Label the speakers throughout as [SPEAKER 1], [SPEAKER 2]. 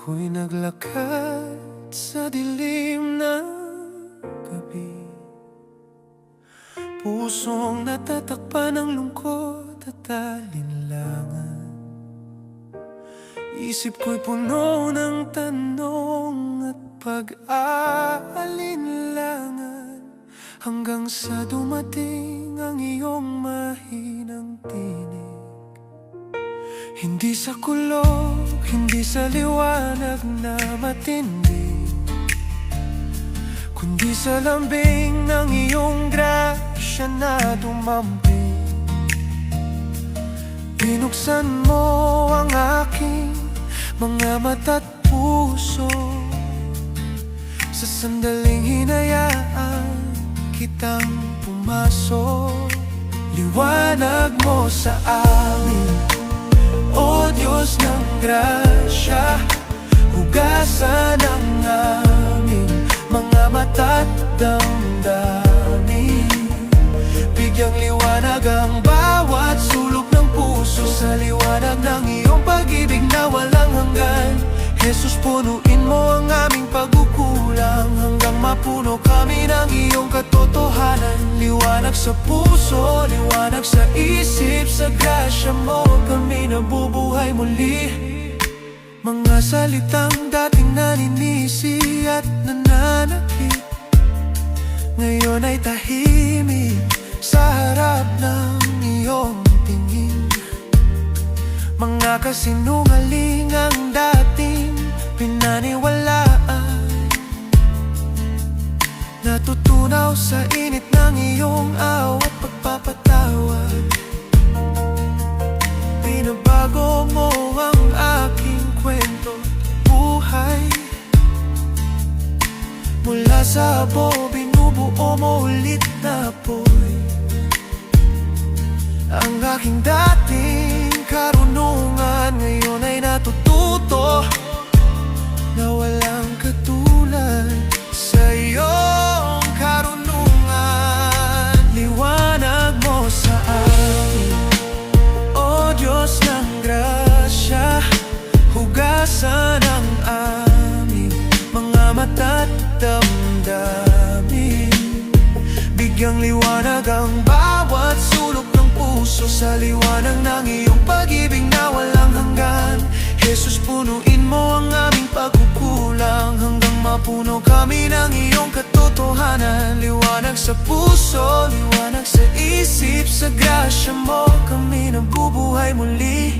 [SPEAKER 1] Ako'y naglakad sa dilim ng gabi, pusong natatakpan ng lungkot at alinlangan. Isip ko'y puno ng tanong at pag-aalinlangan, hanggang sa dumating ang iyong mahinang tinig. Hindi sa kulog, hindi sa liwanag na matindi, kundi sa lambing ng iyong grasya na dumambing. Binuksan mo ang aking mga mata't puso, sa sandaling hinayaan kitang pumasok. Liwanag mo sa amin, O Diyos ng grasya, hugasan ang aming mga mata't damdamin. Bigyang liwanag ang bawat sulok ng puso, sa liwanag ng iyong pag-ibig na walang hanggan. Jesus, punuin mo ang aming pagkukulang, hanggang mapuno kami ng iyong katotohanan. Liwanag sa puso, liwanag sa isip, sa grasya mo kami nabubuhay muli. Mga salitang dating naninisi at nananakit, ngayon ay tahimik sa harap ng iyong tingin. Mga kasinungalingang dating pinaniwalaan, natutunaw sa init ng iyong awat pagpapatawad. Binabago mo ang aking kwento buhay, mula sa abo binubuo mo ulit na apoy. Ang aking dating karunungan ngayon ay natututo na walang katulad sa iyong karunungan. Liwanag mo sa amin, O Diyos ng grasya, hugasan ang aming mga mata't damdamin. Bigyang liwanag ang bawat sulok ng puso, sa liwanag ng iyong pag-ibig na walang hanggan. Jesus, punuin mo ang aming pagkukulang, hanggang mapuno kami ng iyong katotohanan. Liwanag sa puso, liwanag sa isip, sa grasya mo kami nabubuhay muli.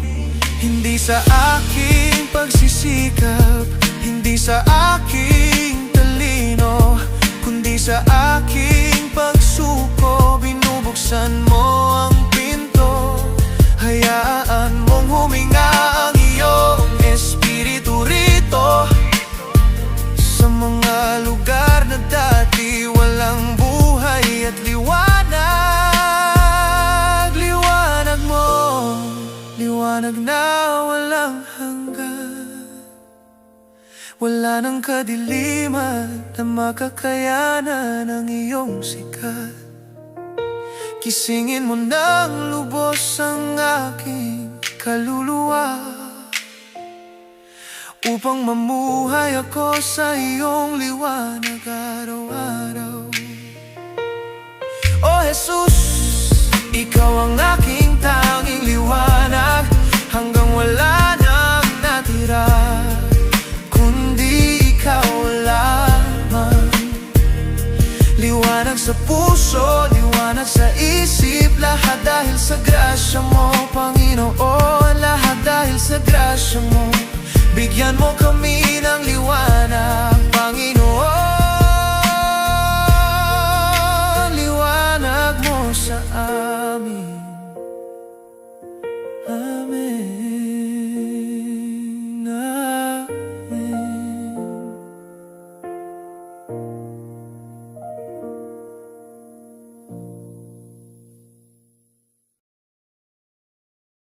[SPEAKER 1] Hindi sa aking pagsisikap, hindi sa aking talino, kundi sa aking pagsuko, binubuksan mo ang pinto. Hayaan mong huminga ang iyong espiritu rito, sa mga lugar na dati walang buhay at liwanag. Liwanag mo, liwanag na walang hanggan. Wala nang kadiliman na makakayanan ng iyong sikat. Kisingin mo ng lubos ang aking kaluluwa, upang mamuhay ako sa iyong liwanag araw-araw. O Jesus, ikaw ang aking tanging liwanag, hanggang wala nang natira, kundi ikaw lamang. Liwanag sa puso, liwanag sa isip, lahat dahil sa grasya mo, Panginoon. Lahat dahil sa grasya mo.